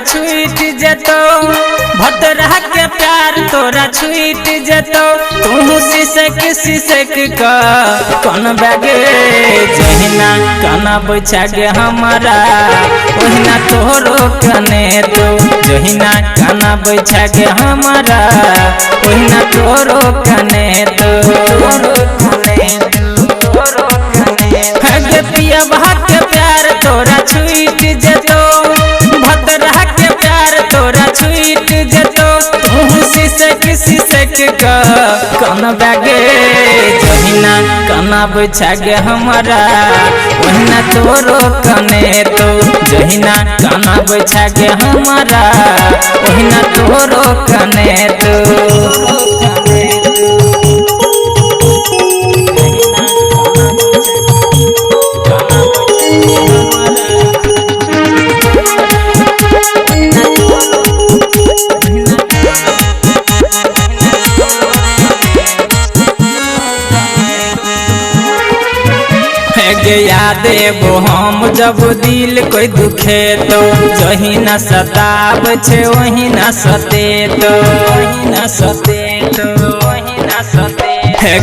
छूट जतो भतरा के प्यार तोरा छूट जतो तू सिसक का कौन बैगे जहिना काना बैठा गे हमारा ओहिना तोरो कने तो जहिना काना बैठा गे हमारा ओहिना तोरो कने तो पिया के प्यार तोरा छूट जतो भतरा के प्यार तोरा छूट जतो तू सिसक का कौन बैगे जहिना काना बैठा गे हमारा ओहिना तोरो कने तो जहिना काना बैठा गे हमारा ओहिना तोरो कने तो याद वो हम जब दिल कोई दुखे तो जही न सताब छे वही न सते तो वही न सते तो वही न सते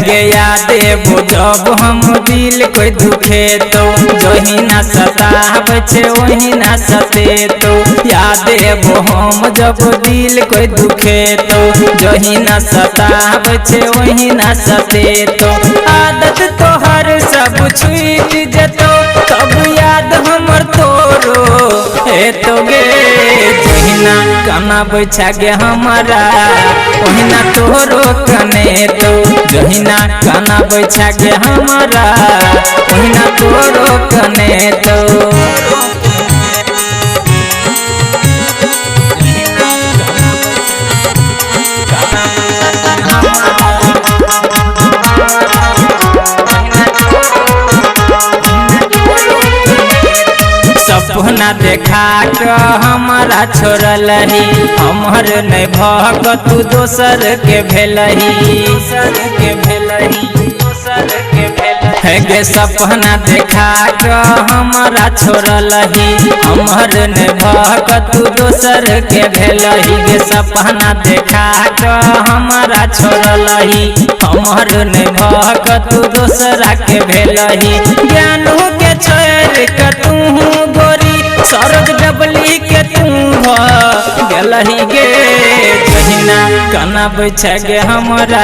गे याद वो जब हम दिल कोई दुखे तो जही न सताब छे वही न सते तो याद वो हम जब दिल कोई दुखे तो जही न सताब छे वही न सते तो आदत तो हर सब छूट जतो तब याद हमर तोरो ए तो गे जहिना काना बैठा गे हमारा ओहिना तोरो कने तो जहिना काना बैठा गे हमारा ओहिना तोरो कने तो सपना देखा के हमारा छोड़ल ही हमर नहीं भग तू दोसर के भेलही गे सपना देखा के हमारा छोड़ल ही हमर नहीं भग तू दोसर के भेलही गे सपना देखा के हमारा छोड़ल ही हमर नहीं भग तू दोसरा के भेलही ज्ञानू के छोड़ के तू गोरी सरग डबली के तू गलही गे जहिना काना बैठा गे हमारा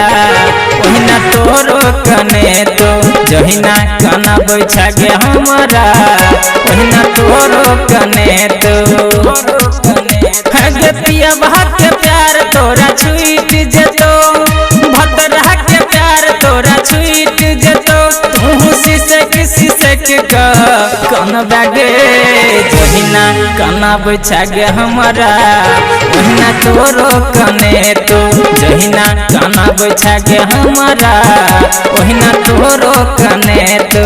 ओहिना तोरो कने तो जहिना काना बैठा गे हमारा ओहिना तोरो कने तो गे पिया के प्यार तोरा छूट जतो भतरा के प्यार तोरा छूट जतो तू सिसक का कौन बैगे जहिना काना बैठा गे हमारा ओहिना तोरो कने तो जहिना काना बैठा गे हमारा ओहिना तोरो कने तो